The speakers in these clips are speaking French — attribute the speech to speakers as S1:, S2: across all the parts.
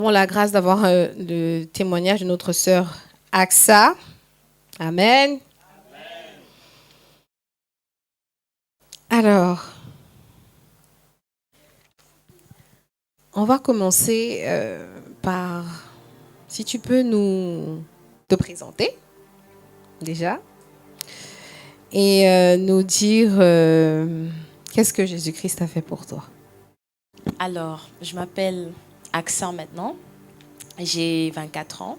S1: Nous avons la grâce d'avoir le témoignage de notre sœur Aksa. Amen. Alors, on va commencer par, si tu peux nous te présenter déjà et nous dire qu'est-ce que Jésus-Christ a fait pour toi.
S2: Alors, je m'appelle Aksa maintenant. J'ai 24 ans.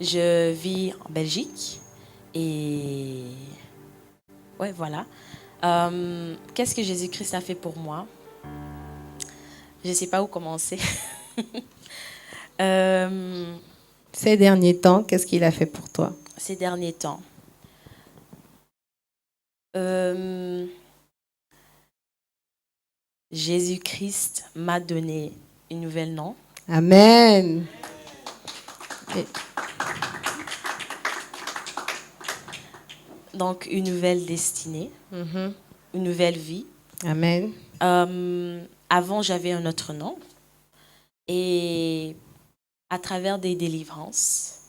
S2: Je vis en Belgique. Et ouais, voilà. Qu'est-ce que Jésus-Christ a fait pour moi? Je ne sais pas où commencer.
S1: Ces derniers temps, qu'est-ce qu'il a fait pour toi?
S2: Ces derniers temps. Jésus-Christ m'a donné une nouvelle nom.
S1: Amen.
S2: Donc, une nouvelle destinée, une nouvelle vie.
S1: Amen.
S2: Avant, j'avais un autre nom. Et à travers des délivrances,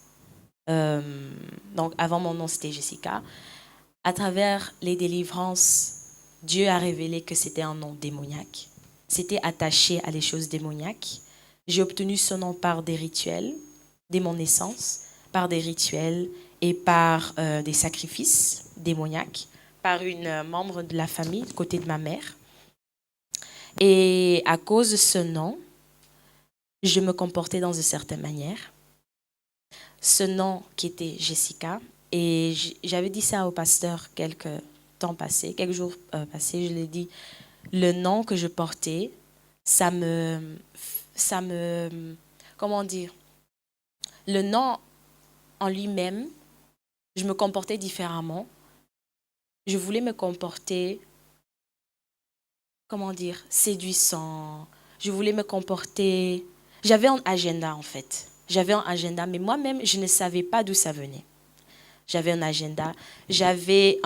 S2: donc avant mon nom, c'était Jessica. À travers les délivrances, Dieu a révélé que c'était un nom démoniaque. C'était attaché à les choses démoniaques. J'ai obtenu ce nom par des rituels, dès mon naissance, par des rituels et par des sacrifices démoniaques, par une membre de la famille, côté de ma mère. Et à cause de ce nom, je me comportais dans une certaine manière. Ce nom qui était Jessica, et j'avais dit ça au pasteur quelques jours passés, je l'ai dit, le nom que je portais, comment dire, le nom en lui-même, je me comportais différemment. Je voulais me comporter, comment dire, séduisant. Je voulais me comporter, j'avais un agenda en fait. J'avais un agenda, mais moi-même, je ne savais pas d'où ça venait. J'avais un agenda, j'avais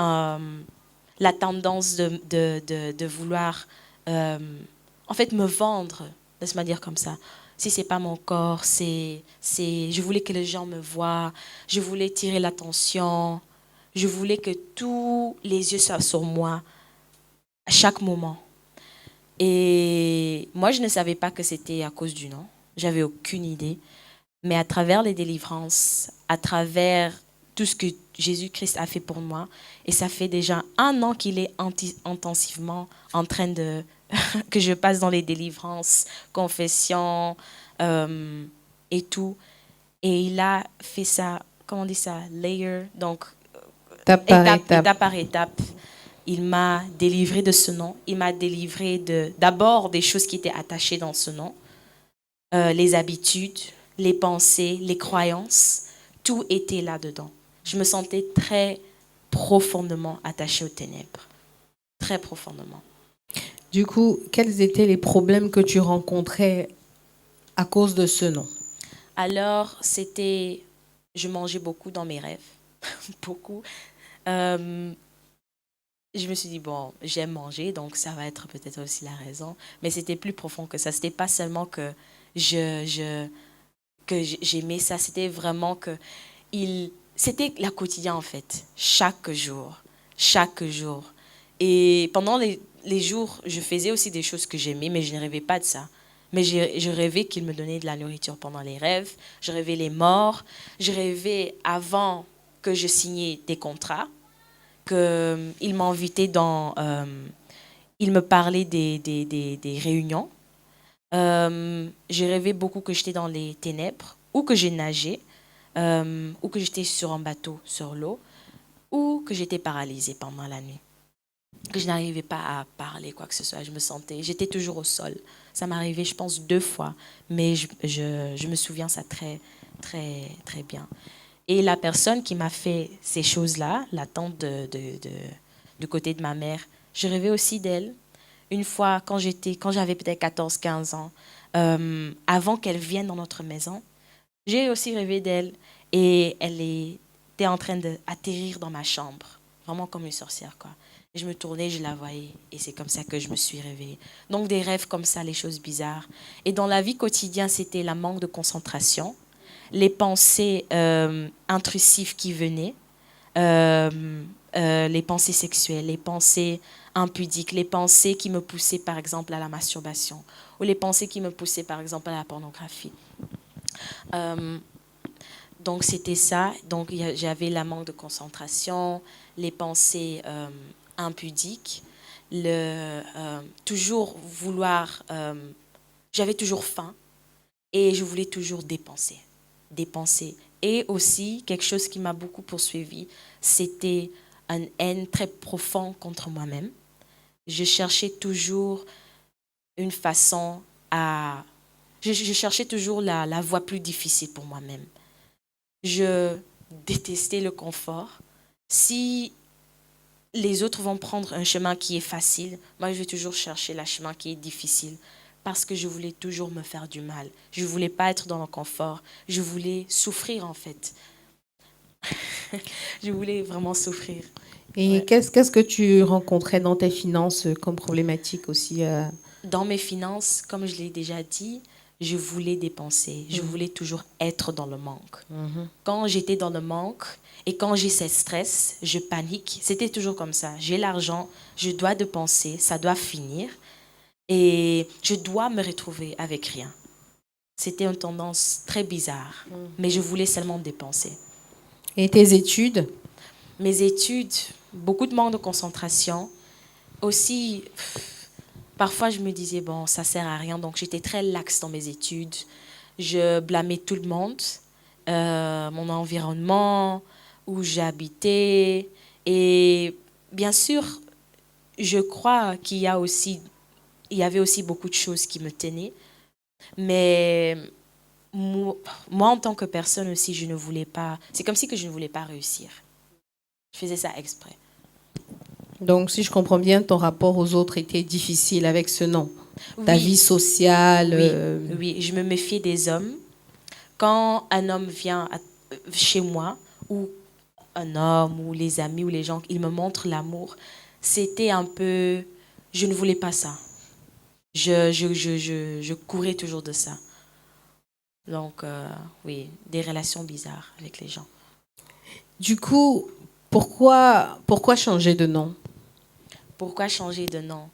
S2: la tendance de vouloir, en fait, me vendre, laisse-moi dire comme ça. Si c'est pas mon corps, je voulais que les gens me voient, je voulais tirer l'attention, je voulais que tous les yeux soient sur moi à chaque moment. Et moi, je ne savais pas que c'était à cause du nom. J'avais aucune idée. Mais à travers les délivrances, à travers tout ce que Jésus-Christ a fait pour moi, et ça fait déjà 1 an qu'il est intensivement en train de que je passe dans les délivrances, confessions et tout. Et il a fait ça, comment on dit ça, layer, donc étape par étape. Il m'a délivré de ce nom. Il m'a délivré d'abord des choses qui étaient attachées dans ce nom, les habitudes, les pensées, les croyances, tout était là-dedans. Je me sentais très profondément attachée aux ténèbres. Très profondément.
S1: Du coup, quels étaient les problèmes que tu rencontrais à cause de ce nom?
S2: Alors, je mangeais beaucoup dans mes rêves. Beaucoup. Je me suis dit, bon, j'aime manger, donc ça va être peut-être aussi la raison. Mais c'était plus profond que ça. C'était pas seulement que j'aimais ça, c'était vraiment que c'était la quotidien en fait, chaque jour, chaque jour. Et pendant les jours, je faisais aussi des choses que j'aimais, mais je ne rêvais pas de ça. Mais je rêvais qu'il me donnait de la nourriture pendant les rêves, je rêvais les morts, je rêvais avant que je signais des contrats, qu'il m'invitait il me parlait des réunions. J'ai rêvé beaucoup que j'étais dans les ténèbres, ou que j'ai nagé, ou que j'étais sur un bateau sur l'eau, ou que j'étais paralysée pendant la nuit, que je n'arrivais pas à parler quoi que ce soit. J'étais toujours au sol. Ça m'est arrivé, je pense, 2 fois, mais je me souviens ça très, très, très bien. Et la personne qui m'a fait ces choses-là, la tante du côté de ma mère, je rêvais aussi d'elle. Une fois, quand j'avais peut-être 14, 15 ans, avant qu'elle vienne dans notre maison, j'ai aussi rêvé d'elle et elle était en train d'atterrir dans ma chambre, vraiment comme une sorcière, quoi. Je me tournais, je la voyais. Et c'est comme ça que je me suis réveillée. Donc des rêves comme ça, les choses bizarres. Et dans la vie quotidienne, c'était la manque de concentration, les pensées intrusives qui venaient, les pensées sexuelles, les pensées impudiques, les pensées qui me poussaient par exemple à la masturbation ou les pensées qui me poussaient par exemple à la pornographie. Donc c'était ça. Donc j'avais la manque de concentration, les pensées impudiques, toujours vouloir. J'avais toujours faim et je voulais toujours dépenser, dépenser. Et aussi quelque chose qui m'a beaucoup poursuivi, c'était une haine très profonde contre moi-même. Je cherchais toujours une façon à. Je cherchais toujours la voie plus difficile pour moi-même. Je détestais le confort. Si les autres vont prendre un chemin qui est facile, moi je vais toujours chercher le chemin qui est difficile parce que je voulais toujours me faire du mal. Je ne voulais pas être dans le confort. Je voulais souffrir en fait. Je voulais vraiment souffrir.
S1: Et
S2: Ouais.
S1: qu'est-ce que tu rencontrais dans tes finances comme problématique aussi
S2: Dans mes finances, comme je l'ai déjà dit, je voulais dépenser. Je voulais toujours être dans le manque. Quand j'étais dans le manque et quand j'ai ce stress, je panique. C'était toujours comme ça. J'ai l'argent, je dois dépenser, ça doit finir et je dois me retrouver avec rien. C'était une tendance très bizarre, mais je voulais seulement dépenser.
S1: Et tes études?
S2: Mes études, beaucoup de manque de concentration. Aussi, parfois je me disais, bon, ça sert à rien, donc j'étais très laxe dans mes études. Je blâmais tout le monde, mon environnement, où j'habitais. Et bien sûr, je crois il y avait aussi beaucoup de choses qui me tenaient. Mais moi, en tant que personne aussi, je ne voulais pas. C'est comme si que je ne voulais pas réussir. Je faisais ça exprès.
S1: Donc, si je comprends bien, ton rapport aux autres était difficile avec ce nom. Ta vie
S2: Oui,
S1: sociale.
S2: oui, oui. Je me méfiais des hommes. Quand un homme vient chez moi, ou un homme, ou les amis, ou les gens, ils me montrent l'amour, c'était un peu. Je ne voulais pas ça. Je courais toujours de ça. Donc, oui, des relations bizarres avec les gens.
S1: Du coup, pourquoi changer de nom?
S2: Pourquoi changer de nom?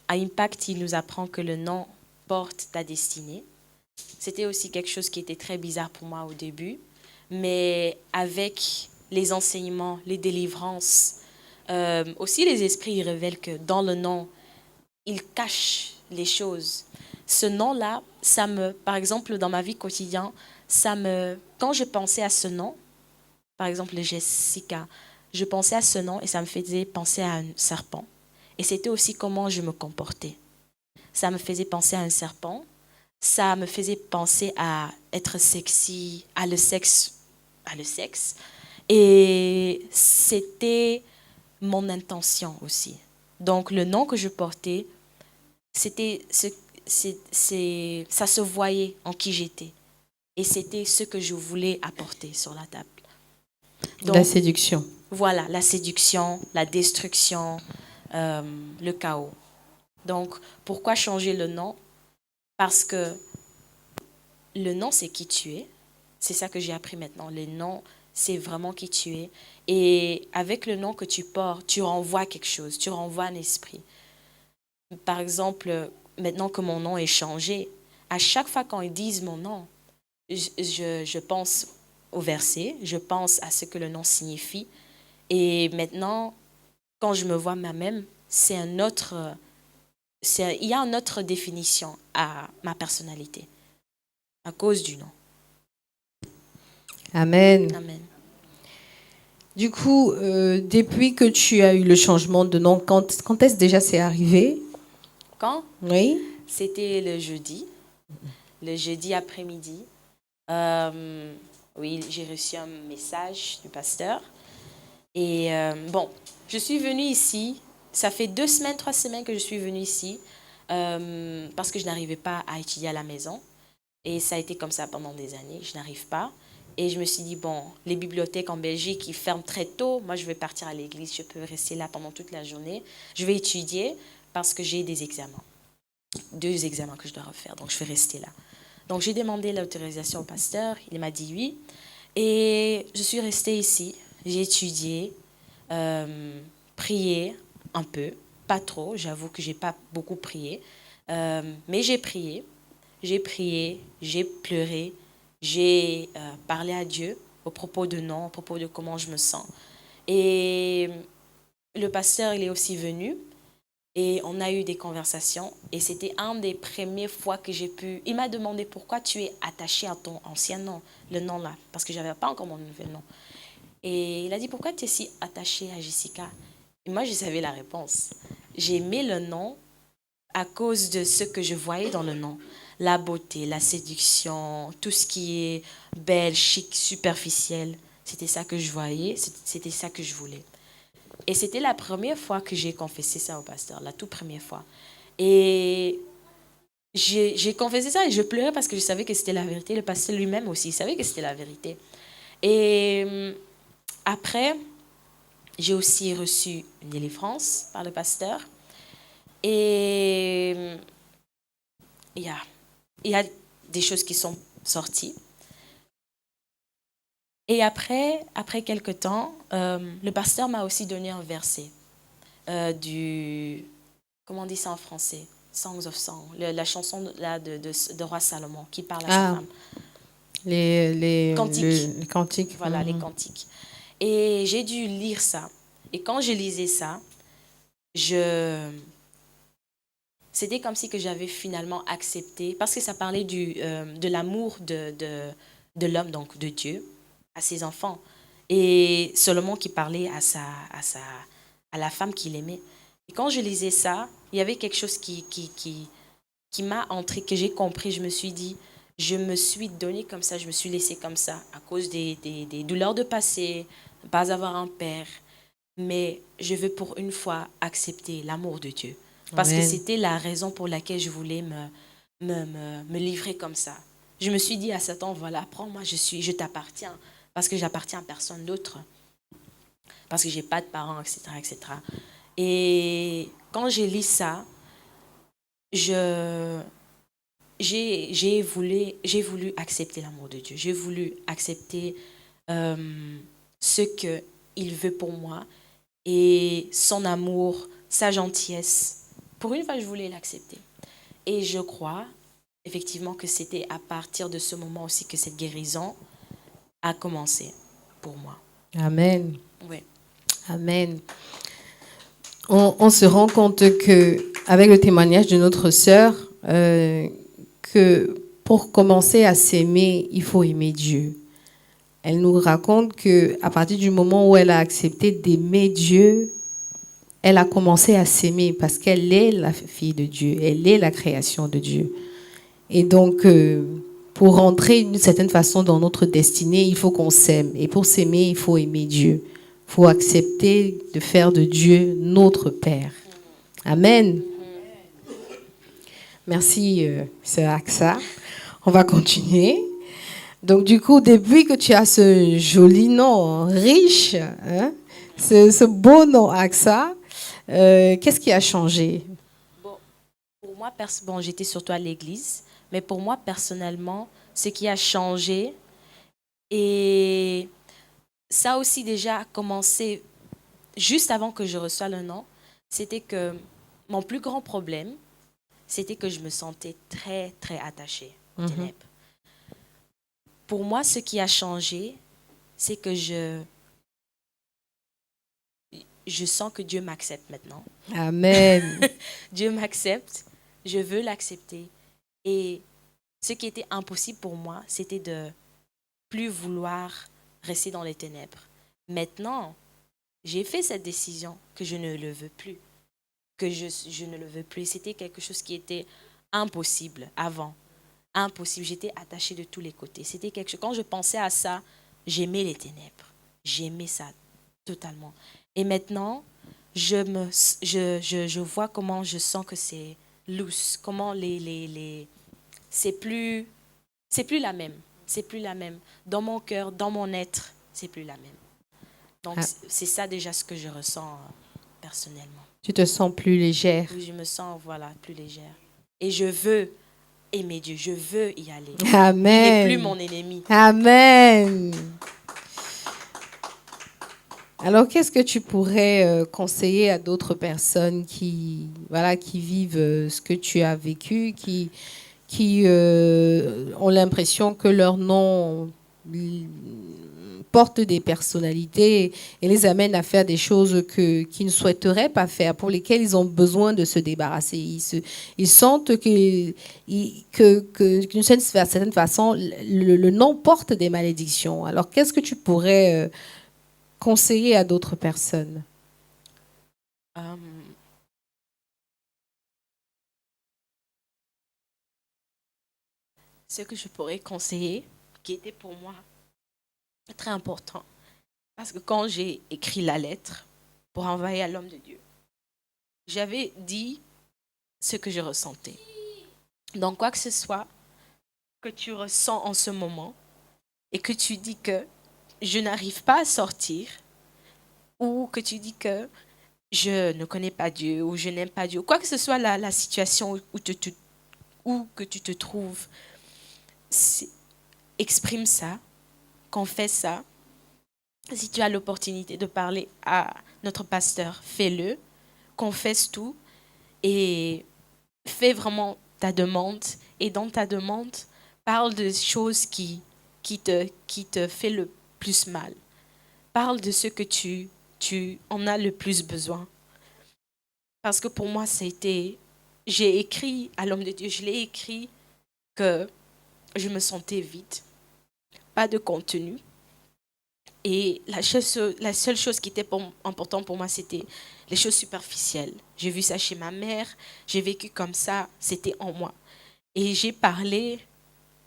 S2: À Impact, il nous apprend que le nom porte ta destinée. C'était aussi quelque chose qui était très bizarre pour moi au début, mais avec les enseignements, les délivrances, aussi les esprits ils révèlent que dans le nom, ils cachent les choses. Ce nom-là, par exemple, dans ma vie quotidienne, quand je pensais à ce nom, par exemple Jessica, je pensais à ce nom et ça me faisait penser à un serpent. Et c'était aussi comment je me comportais. Ça me faisait penser à un serpent. Ça me faisait penser à être sexy, à le sexe. Et c'était mon intention aussi. Donc le nom que je portais, ça se voyait en qui j'étais. Et c'était ce que je voulais apporter sur la table.
S1: La
S2: Donc
S1: séduction.
S2: voilà, la séduction, la destruction, le chaos. Donc pourquoi changer le nom? Parce que le nom, c'est qui tu es. C'est ça que j'ai appris maintenant. Le nom, c'est vraiment qui tu es. Et avec le nom que tu portes, tu renvoies quelque chose, tu renvoies un esprit. Par exemple, maintenant que mon nom est changé, à chaque fois quand ils disent mon nom, je pense au verset, je pense à ce que le nom signifie. Et maintenant, quand je me vois moi-même, il y a une autre définition à ma personnalité à cause du nom.
S1: Amen.
S2: Amen.
S1: Du coup, depuis que tu as eu le changement de nom, quand est-ce déjà c'est arrivé?
S2: Quand?
S1: Oui.
S2: C'était le jeudi après-midi. Oui, j'ai reçu un message du pasteur. Et bon, je suis venue ici. Ça fait 2 semaines, 3 semaines que je suis venue ici parce que je n'arrivais pas à étudier à la maison. Et ça a été comme ça pendant des années. Je n'arrive pas. Et je me suis dit, bon, les bibliothèques en Belgique, ils ferment très tôt. Moi, je vais partir à l'église. Je peux rester là pendant toute la journée. Je vais étudier parce que j'ai des examens. 2 examens que je dois refaire. Donc, je vais rester là. Donc, j'ai demandé l'autorisation au pasteur. Il m'a dit oui. Et je suis restée ici. J'ai étudié, prié un peu. Pas trop. J'avoue que je n'ai pas beaucoup prié. Mais j'ai prié. J'ai prié. J'ai pleuré. J'ai parlé à Dieu au propos de non, au propos de comment je me sens. Et le pasteur, il est aussi venu et on a eu des conversations. Et c'était un des premières fois que j'ai pu... Il m'a demandé pourquoi tu es attaché à ton ancien nom, le nom là, parce que je n'avais pas encore mon nouvel nom. Et il a dit, pourquoi tu es si attachée à Jessica? Et moi, je savais la réponse. J'ai aimé le nom à cause de ce que je voyais dans le nom. La beauté, la séduction, tout ce qui est belle, chic, superficiel. C'était ça que je voyais, c'était ça que je voulais. Et c'était la première fois que j'ai confessé ça au pasteur, la toute première fois. Et j'ai confessé ça et je pleurais parce que je savais que c'était la vérité. Le pasteur lui-même aussi, il savait que c'était la vérité. Et après, j'ai aussi reçu une délivrance par le pasteur. Et il y a des choses qui sont sorties. Et après quelques temps, le pasteur m'a aussi donné un verset comment on dit ça en français? Songs of Song, la chanson là, de Roi Salomon qui parle à sa femme. Cantiques.
S1: Les cantiques.
S2: Voilà, les cantiques. Et j'ai dû lire ça. Et quand je lisais ça, c'était comme si que j'avais finalement accepté, parce que ça parlait de l'amour de l'homme, donc de Dieu, à ses enfants. Et Salomon qui parlait à la femme qu'il aimait. Et quand je lisais ça, il y avait quelque chose qui m'a entré, que j'ai compris. Je me suis dit, je me suis donné comme ça, je me suis laissée comme ça, à cause des douleurs de passé, ne pas avoir un père. Mais je veux pour une fois accepter l'amour de Dieu. Parce que c'était la raison pour laquelle je voulais me livrer comme ça. Je me suis dit à Satan, voilà, prends-moi, je t'appartiens. Parce que j'appartiens à personne d'autre. Parce que je n'ai pas de parents, etc., etc. Et quand j'ai lu ça, j'ai voulu accepter l'amour de Dieu. J'ai voulu accepter ce qu'il veut pour moi et son amour, sa gentillesse. Pour une fois, je voulais l'accepter. Et je crois effectivement que c'était à partir de ce moment aussi que cette guérison a commencé pour moi.
S1: Amen.
S2: Oui.
S1: Amen. On se rend compte que, avec le témoignage de notre sœur, que pour commencer à s'aimer, il faut aimer Dieu. Elle nous raconte que à partir du moment où elle a accepté d'aimer Dieu, elle a commencé à s'aimer parce qu'elle est la fille de Dieu, elle est la création de Dieu. Et donc, pour rentrer d'une certaine façon dans notre destinée, il faut qu'on s'aime. Et pour s'aimer, il faut aimer Dieu. Il faut accepter de faire de Dieu notre Père. Amen. Merci, Sœur Aksa. On va continuer. Donc, du coup, depuis que tu as ce joli nom, riche, hein, ce beau nom Aksa, qu'est-ce qui a changé?
S2: Bon, pour moi, j'étais surtout à l'église, mais pour moi, personnellement, ce qui a changé, et ça a aussi déjà commencé juste avant que je reçoive le nom, c'était que mon plus grand problème, c'était que je me sentais très, très attachée aux ténèbres. Pour moi, ce qui a changé, c'est que je sens que Dieu m'accepte maintenant.
S1: Amen.
S2: Dieu m'accepte, je veux l'accepter. Et ce qui était impossible pour moi, c'était de plus vouloir rester dans les ténèbres. Maintenant, j'ai fait cette décision que je ne le veux plus. Que je ne le veux plus. C'était quelque chose qui était impossible avant. Impossible. J'étais attachée de tous les côtés. C'était quelque chose. Quand je pensais à ça, j'aimais les ténèbres. J'aimais ça totalement. Et maintenant, je vois comment je sens que c'est loose. Comment c'est plus la même. c'est plus la même. Dans mon cœur, dans mon être, c'est plus la même. Donc, c'est ça déjà ce que je ressens personnellement.
S1: Tu te sens plus légère.
S2: Oui, je me sens, voilà, plus légère. Et je veux aimer Dieu, je veux y aller.
S1: Amen.
S2: Il n'est plus mon ennemi.
S1: Amen. Alors, qu'est-ce que tu pourrais conseiller à d'autres personnes qui vivent ce que tu as vécu, qui ont l'impression que leur nom porte des personnalités et les amène à faire des choses qu'ils ne souhaiteraient pas faire, pour lesquelles ils ont besoin de se débarrasser. Ils sentent d'une certaine façon, le nom porte des malédictions. Alors, qu'est-ce que tu pourrais conseiller à d'autres personnes?
S2: Ce que je pourrais conseiller, qui était pour moi très important, parce que quand j'ai écrit la lettre pour envoyer à l'homme de Dieu, j'avais dit ce que je ressentais. Donc, quoi que ce soit que tu ressens en ce moment et que tu dis que je n'arrive pas à sortir, ou que tu dis que je ne connais pas Dieu ou je n'aime pas Dieu, quoi que ce soit la situation où que tu te trouves, exprime ça, confesse ça. Si tu as l'opportunité de parler à notre pasteur, fais-le, confesse tout et fais vraiment ta demande. Et dans ta demande, parle de choses qui te fait le plus mal. Parle de ce que tu en as le plus besoin. Parce que pour moi, j'ai écrit à l'homme de Dieu, je l'ai écrit que je me sentais vide, pas de contenu. Et la seule chose qui était importante pour moi, c'était les choses superficielles. J'ai vu ça chez ma mère, j'ai vécu comme ça, c'était en moi. Et j'ai parlé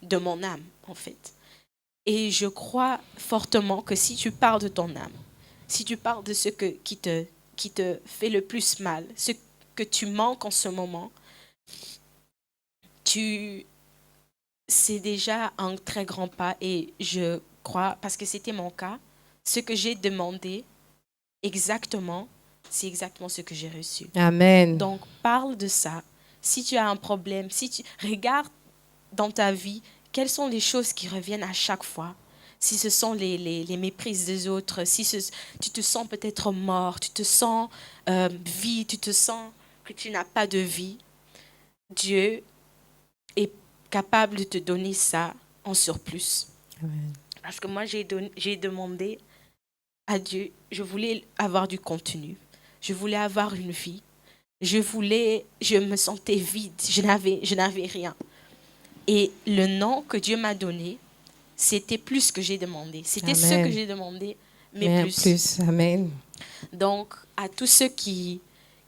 S2: de mon âme, en fait. Et je crois fortement que si tu parles de ton âme, si tu parles de ce qui te fait le plus mal, ce que tu manques en ce moment, c'est déjà un très grand pas. Et je crois, parce que c'était mon cas, ce que j'ai demandé exactement, c'est exactement ce que j'ai reçu.
S1: Amen.
S2: Donc, parle de ça. Si tu as un problème, si tu regardes dans ta vie, quelles sont les choses qui reviennent à chaque fois? Si ce sont les méprises des autres, si tu te sens peut-être mort, tu te sens vide, tu te sens que tu n'as pas de vie, Dieu est capable de te donner ça en surplus.
S1: Amen.
S2: Parce que moi, j'ai demandé à Dieu, je voulais avoir du contenu, je voulais avoir une vie, je me sentais vide, je n'avais rien. Et le nom que Dieu m'a donné, c'était plus ce que j'ai demandé. C'était ce que j'ai demandé, mais plus.
S1: Amen.
S2: Donc, à tous ceux qui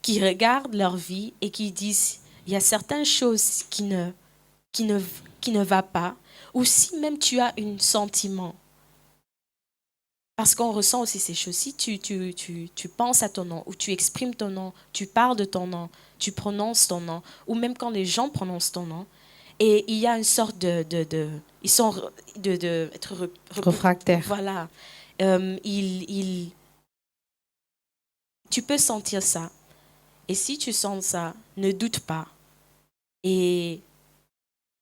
S2: regardent leur vie et qui disent, il y a certaines choses qui ne va pas, ou si même tu as un sentiment, parce qu'on ressent aussi ces choses. Si tu penses à ton nom, ou tu exprimes ton nom, tu parles de ton nom, tu prononces ton nom, ou même quand les gens prononcent ton nom, et il y a une sorte ils sont
S1: refractaires.
S2: Voilà. Tu peux sentir ça. Et si tu sens ça, ne doute pas. Et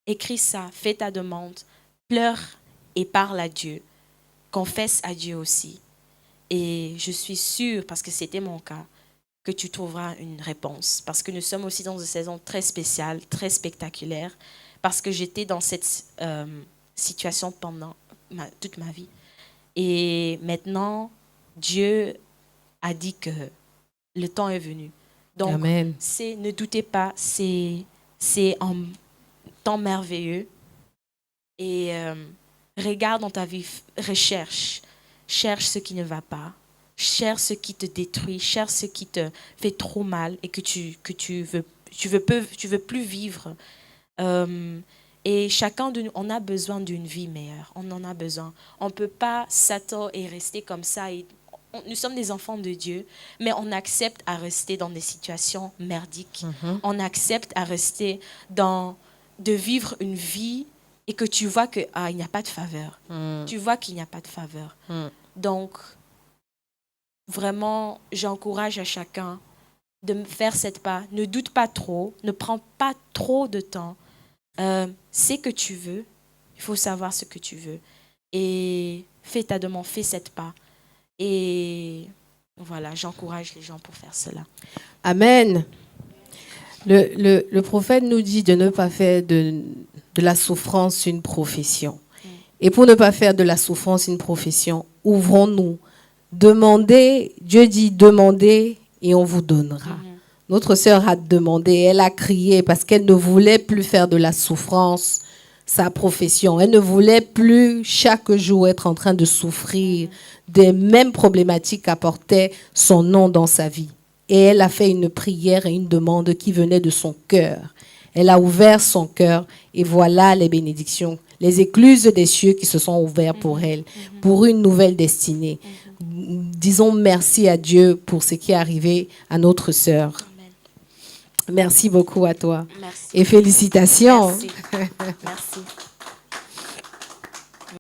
S2: écris ça, fais ta demande, pleure et parle à Dieu. Confesse à Dieu aussi. Et je suis sûre, parce que c'était mon cas, que tu trouveras une réponse. Parce que nous sommes aussi dans une saison très spéciale, très spectaculaire. Parce que j'étais dans cette situation pendant toute ma vie. Et maintenant, Dieu a dit que le temps est venu. Donc,
S1: Amen.
S2: ne doutez pas, c'est un temps merveilleux. Et regarde dans ta vie, cherche ce qui ne va pas, cherche ce qui te détruit, cherche ce qui te fait trop mal et que tu veux plus vivre. Et chacun de nous, on a besoin d'une vie meilleure. On en a besoin. On ne peut pas s'attendre et rester comme ça. Nous sommes des enfants de Dieu, mais on accepte à rester dans des situations merdiques. On accepte à rester de vivre une vie et que tu vois que il n'y a pas de faveur. Tu vois qu'il n'y a pas de faveur. Donc, vraiment, j'encourage à chacun de faire cette pas. Ne doute pas trop, ne prends pas trop de temps. C'est que tu veux, il faut savoir ce que tu veux. Et fais ta demande, fais cette pas. Et voilà, j'encourage les gens pour faire cela.
S1: Amen. Le prophète nous dit de ne pas faire de la souffrance une profession. Et pour ne pas faire de la souffrance une profession, ouvrons-nous. Demandez, Dieu dit demandez et on vous donnera. Notre sœur a demandé, elle a crié parce qu'elle ne voulait plus faire de la souffrance sa profession. Elle ne voulait plus chaque jour être en train de souffrir des mêmes problématiques qu'apportait son nom dans sa vie. Et elle a fait une prière et une demande qui venait de son cœur. Elle a ouvert son cœur et voilà les bénédictions, les écluses des cieux qui se sont ouvertes pour elle, pour une nouvelle destinée. Disons merci à Dieu pour ce qui est arrivé à notre sœur. Merci beaucoup à toi.
S2: Merci.
S1: Et félicitations.
S2: Merci. Merci.